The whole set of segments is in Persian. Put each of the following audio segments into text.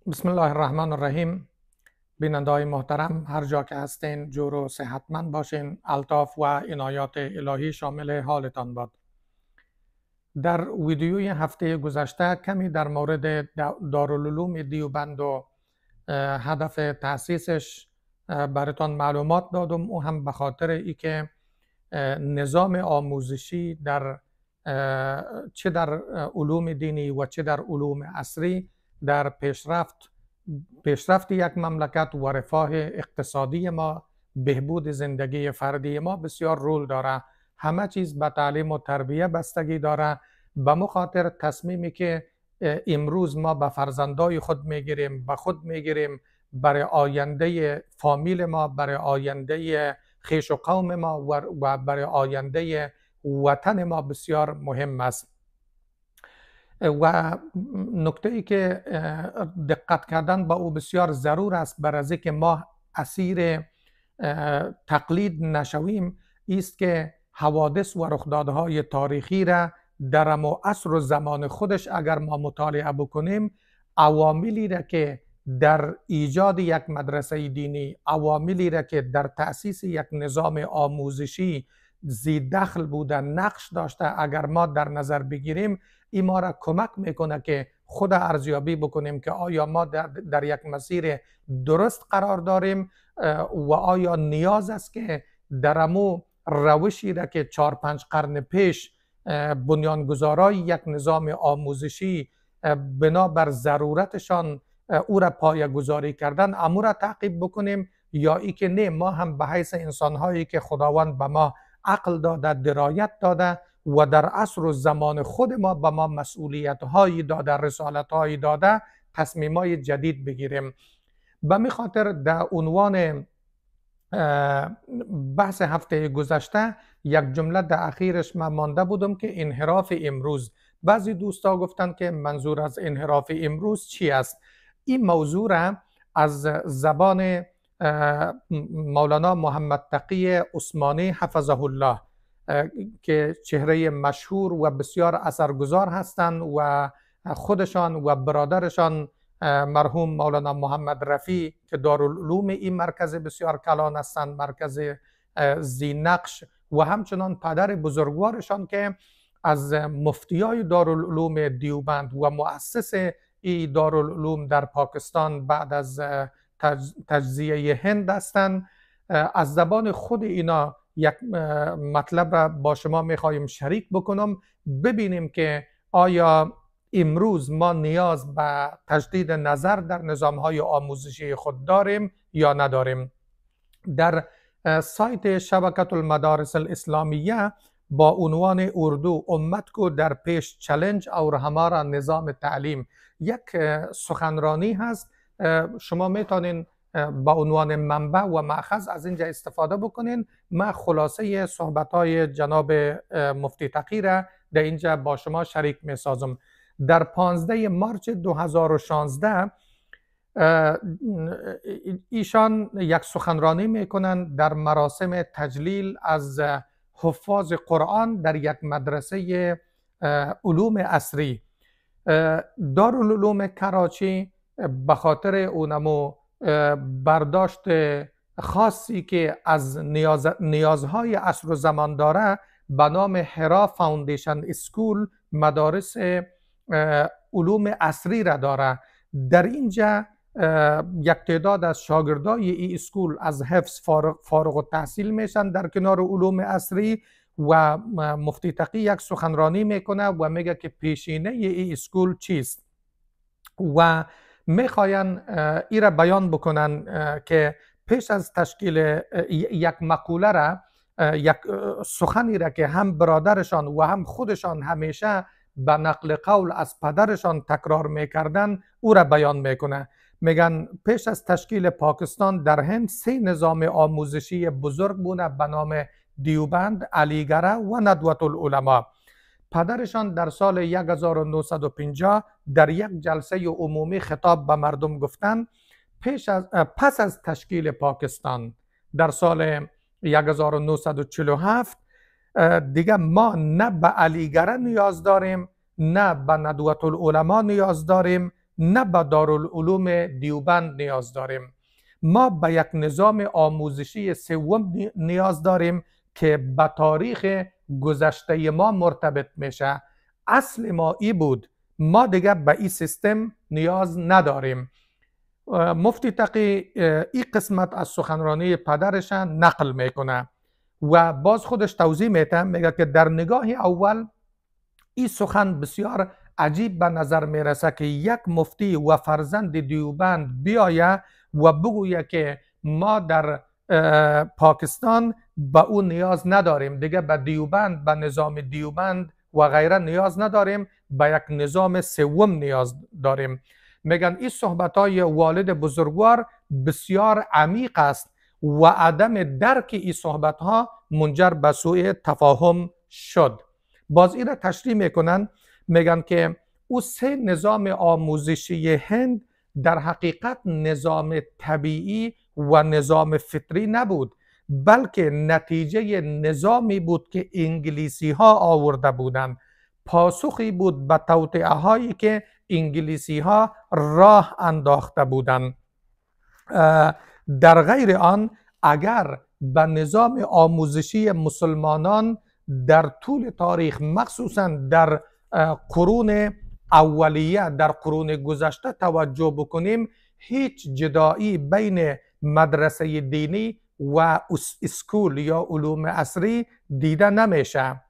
بسم الله الرحمن الرحیم. بیننده‌های محترم، هر جا که هستین جور و صحتمند باشین. الطاف و عنایات الهی شامل حالتان باد. در ویدیوی هفته گذشته کمی در مورد دارالعلوم دیوبند و هدف تأسیسش براتان معلومات دادم. او هم به خاطر ای که نظام آموزشی در چه در علوم دینی و چه در علوم عصری در پیشرفت یک مملکت و رفاه اقتصادی ما، بهبود زندگی فردی ما بسیار رول داره. همه چیز به تعلیم و تربیه بستگی داره. به مخاطر تصمیمی که امروز ما به فرزندای خود میگیریم، به خود میگیریم، برای آینده فامیل ما، برای آینده خیش و قوم ما و برای آینده وطن ما بسیار مهم است. و نکته ای که دقت کردن با او بسیار ضرور است برای از اینکه ما اسیر تقلید نشویم، است که حوادث و رخدادهای تاریخی را در عصر و زمان خودش اگر ما مطالعه بکنیم، عواملی را که در ایجاد یک مدرسه دینی، عواملی را که در تأسیس یک نظام آموزشی زی دخل بوده، نقش داشته، اگر ما در نظر بگیریم، این ما را کمک میکنه که خود ارزیابی بکنیم که آیا ما در یک مسیر درست قرار داریم و آیا نیاز است که در امو روشی را که 4-5 قرن پیش بنیانگذارای یک نظام آموزشی بنابر ضرورتشان او را پایه‌گذاری کردن، امو را تعقیب بکنیم، یا ای که نه، ما هم به حیث انسانهایی که خداوند به ما عقل داده، درایت داده و در عصر و زمان خود ما به ما مسئولیت هایی داده، رسالت هایی داده، تصمیم های جدید بگیریم. به می خاطر در عنوان بحث هفته گذشته یک جمله در اخیرش من مانده بودم که انحراف امروز. بعضی دوستا گفتن که منظور از انحراف امروز چی است؟ این موضوع را از زبان مولانا محمد تقی عثمانی حفظه الله که چهره مشهور و بسیار اثرگذار هستند و خودشان و برادرشان مرحوم مولانا محمد رفیع که دارالعلوم این مرکز بسیار کلان هستند، مرکز ذی نقش، و همچنان پدر بزرگوارشان که از مفتیای دارالعلوم دیوبند و مؤسس این دارالعلوم در پاکستان بعد از تجزیه هند هستند. از زبان خود اینا یک مطلب را با شما میخوایم شریک بکنم، ببینیم که آیا امروز ما نیاز به تجدید نظر در نظام‌های آموزشی خود داریم یا نداریم. در سایت شبکت المدارس الاسلامیه با عنوان اردو امت کو در پیش چالش اور हमारा نظام تعلیم یک سخنرانی هست. شما میتونین با عنوان منبع و مأخذ از اینجا استفاده بکنین. من خلاصه صحبت‌های جناب مفتی تقی را در اینجا با شما شریک می‌سازم. در 15 مارچ 2016 ایشان یک سخنرانی میکنند در مراسم تجلیل از حفاظ قرآن در یک مدرسه علوم عصری. دارالعلوم کراچی به خاطر اونمو برداشت خاصی که از نیازهای عصر و زمان داره به نام حرا فاوندیشن اسکول مدارس علوم عصری را داره. در اینجا یک تعداد از شاگردای این اسکول از حفظ فارغ التحصیل میشن در کنار علوم عصری و مفتی تقی یک سخنرانی میکنه و میگه که پیشینه این اسکول چیست و میخواین ای را بیان بکنن که پیش از تشکیل یک مقوله را، یک سخنی را که هم برادرشان و هم خودشان همیشه به نقل قول از پدرشان تکرار میکردن، او را بیان میکنه. میگن پیش از تشکیل پاکستان در هند 3 نظام آموزشی بزرگ بوده به نام دیوبند، علیگره و ندوة العلماء. پدرشان در سال 1950 در یک جلسه عمومی خطاب به مردم گفتند پس از تشکیل پاکستان در سال 1947 دیگه ما نه به علیگره نیاز داریم، نه به ندوة العلماء نیاز داریم، نه به دارالعلوم دیوبند نیاز داریم. ما به یک نظام آموزشی سوم نیاز داریم که به تاریخ گذشته ما مرتبط میشه. اصل ما ای بود، ما دیگه به این سیستم نیاز نداریم. مفتی تقی این قسمت از سخنرانی پدرش نقل میکنه و باز خودش توضیح میده، میگه که در نگاه اول این سخن بسیار عجیب به نظر میرسه که یک مفتی و فرزند دیوبند بیایه و بگویه که ما در پاکستان به اون نیاز نداریم، دیگه به دیوبند، به نظام دیوبند و غیره نیاز نداریم، به یک نظام سوم نیاز داریم. میگن این صحبت‌های والد بزرگوار بسیار عمیق است و عدم درک این صحبت‌ها منجر به سوء تفاهم شد. باز این را تشریح میکنن، میگن که او سه نظام آموزشی هند در حقیقت نظام طبیعی و نظام فطری نبود، بلکه نتیجه نظامی بود که انگلیسی ها آورده بودند، پاسخی بود به توطئه هایی که انگلیسی ها راه انداخته بودند. در غیر آن اگر به نظام آموزشی مسلمانان در طول تاریخ، مخصوصا در قرون اولیه، در قرون گذشته توجه بکنیم، هیچ جدایی بین مدرسه دینی و اسکول یا علوم عصری دیده نمیشه.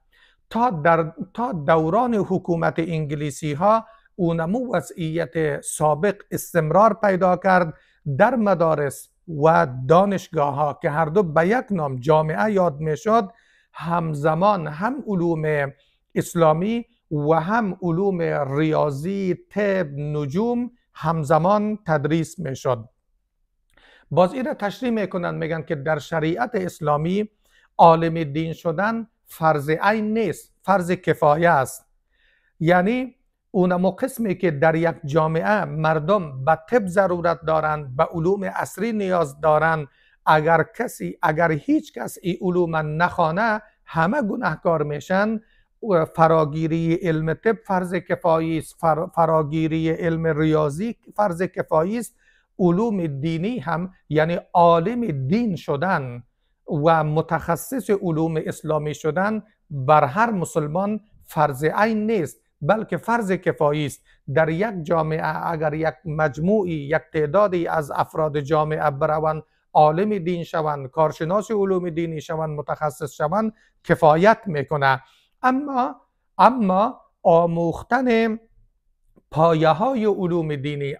تا دوران حکومت انگلیسی ها اونمو وضعیت سابق استمرار پیدا کرد در مدارس و دانشگاه ها که هر دو به یک نام جامعه یاد میشد، همزمان هم علوم اسلامی و هم علوم ریاضی، طب، نجوم همزمان تدریس میشد. باز این را تشریح میکنن، میگن که در شریعت اسلامی عالم دین شدن فرض عین نیست، فرض کفایه است. یعنی اونمو قسمی که در یک جامعه مردم به طب ضرورت دارند، به علوم عصری نیاز دارند، اگر هیچ کس این علوم نخوانه همه گناهکار میشن. فراگیری علم طب فرض کفایی است، فراگیری علم ریاضی فرض کفایی است. علوم دینی هم یعنی عالم دین شدن و متخصص علوم اسلامی شدن بر هر مسلمان فرض عین نیست، بلکه فرض کفایی است. در یک جامعه اگر یک مجموعی، یک تعدادی از افراد جامعه بروند عالم دین شوند، کارشناس علوم دینی شوند، متخصص شوند، کفایت میکنه. اما آموختن پایه های علوم دینی،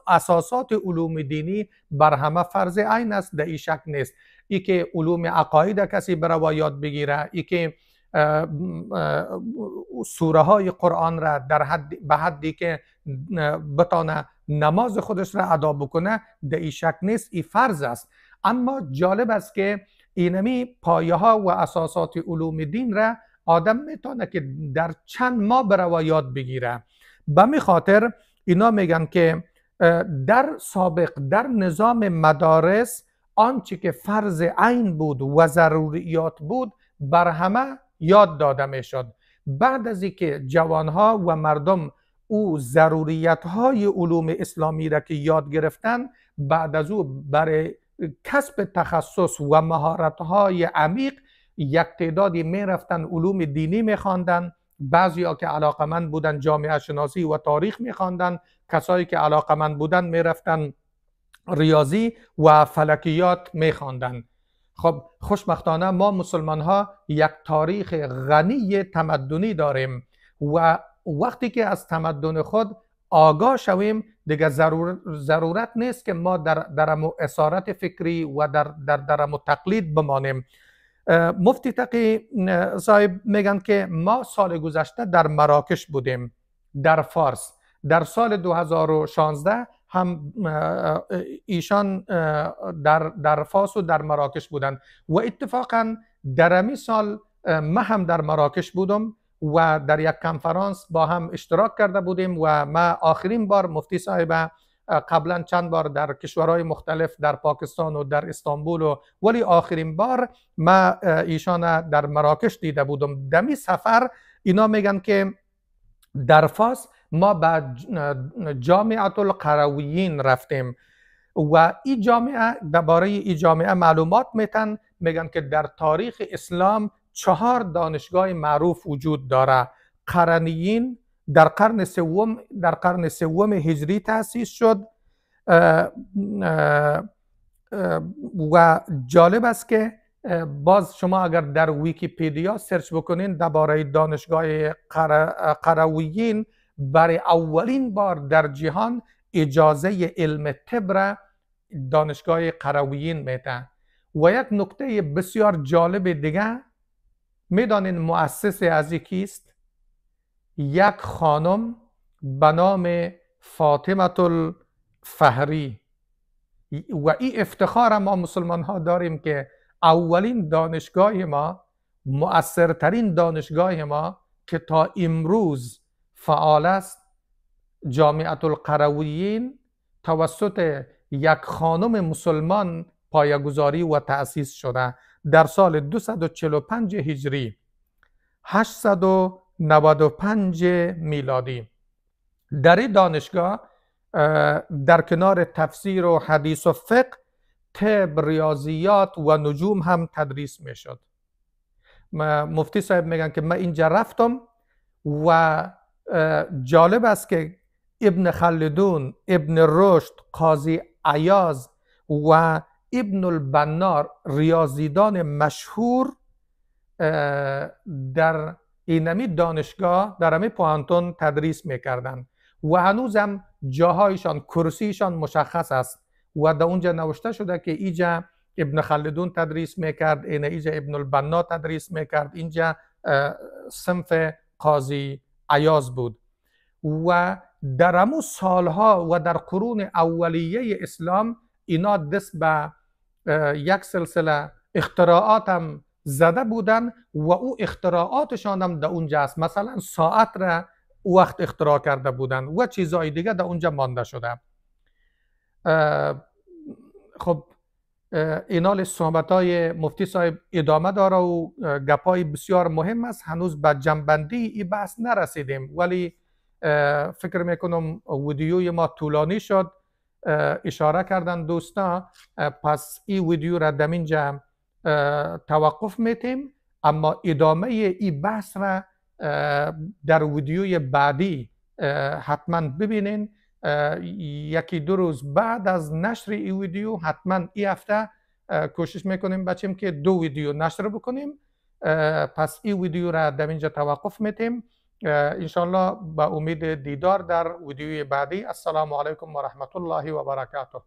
اساسات علوم دینی بر همه فرض عین است، در این شک نیست. ای که علوم عقاید کسی برای یاد بگیره، ای که سوره های قرآن را به حدی که بتانه نماز خودش را ادا بکنه، در این شک نیست، این فرض است. اما جالب است که اینمی پایه ها و اساسات علوم دین را آدم میتونه که در چند ماه برای یاد بگیره. به می خاطر اینا میگن که در سابق در نظام مدارس آنچه که فرض عین بود و ضروریات بود بر همه یاد داده میشد. بعد از اینکه جوانها و مردم او ضروریت‌های علوم اسلامی را که یاد گرفتن، بعد از او برای کسب تخصص و مهارت‌های عمیق یک تعدادی میرفتن علوم دینی میخواندن، بعضیا که علاقمند بودن جامعه شناسی و تاریخ میخواندن، کسایی که علاقمند بودن میرفتن ریاضی و فلکیات میخواندن. خب خوشبختانه ما مسلمان ها یک تاریخ غنی تمدنی داریم و وقتی که از تمدن خود آگاه شویم دیگه ضرورت نیست که ما در اسارت فکری و در تقلید بمانیم. مفتی تقی صاحب میگن که ما سال گذشته در مراکش بودیم، در فارس. در سال 2016 هم ایشان در فاس و در مراکش بودن و اتفاقا در امی سال من هم در مراکش بودم و در یک کنفرانس با هم اشتراک کرده بودیم و ما آخرین بار مفتی صاحب قبلا چند بار در کشورهای مختلف در پاکستان و در استانبول ولی آخرین بار ما ایشان در مراکش دیده بودم. دمی سفر اینا میگن که در فاس ما به جامعه القرویین رفتیم و این جامعه درباره این جامعه معلومات میگن که در تاریخ اسلام 4 دانشگاه معروف وجود داره. قرنیین در قرن سوم هجری تأسیس شد و جالب است که باز شما اگر در ویکیپدیا سرچ بکنین درباره دانشگاه قرویین، برای اولین بار در جهان اجازه علم طب را دانشگاه قرویین میده. و یک نکته بسیار جالب دیگه، میدانین مؤسس از کیست؟ یک خانم به نام فاطمه الفهری. و این افتخار ما مسلمان ها داریم که اولین دانشگاه ما، مؤثرترین دانشگاه ما که تا امروز فعال است، جامعه القرویین توسط یک خانم مسلمان پایه‌گذاری و تأسیس شده در سال 245 هجری 895 میلادی. در این دانشگاه در کنار تفسیر و حدیث و فقه، طب، ریاضیات و نجوم هم تدریس می شد. مفتی صاحب میگن که من اینجا رفتم و جالب است که ابن خلدون، ابن رشد، قاضی عیاض و ابن البنا، ریاضیدان مشهور در اینمی دانشگاه، در امی پوهنتون تدریس میکردن و هنوزم جاهایشان، کرسیشان مشخص است و در اونجا نوشته شده که اینجا ابن خلدون تدریس میکرد، اینجا ابن البنا تدریس میکرد، اینجا صنف قاضی عیاض بود. و در امو سالها و در قرون اولیه اسلام اینا دست به یک سلسله اختراعات هم زده بودن و او اختراعاتشان هم در اونجا است. مثلا ساعت را وقت اختراع کرده بودن و چیزهای دیگه در اونجا مانده شده. خب اینال صحبتای مفتی صاحب ادامه داره و گپای بسیار مهم است. هنوز به جنبندی این بحث نرسیدیم، ولی فکر میکنم ویدیوی ما طولانی شد. اشاره کردن دوستا، پس این ویدیو را در اینجا توقف میتیم، اما ادامه این بحث را در ویدیوی بعدی حتما ببینین. یکی دو روز بعد از نشر این ویدیو، حتما این هفته کوشش میکنیم بچیم که 2 ویدیو نشر بکنیم. پس این ویدیو را در اینجا توقف میتیم. انشالله با امید دیدار در ویدیوی بعدی. السلام علیکم و رحمت الله و برکاته.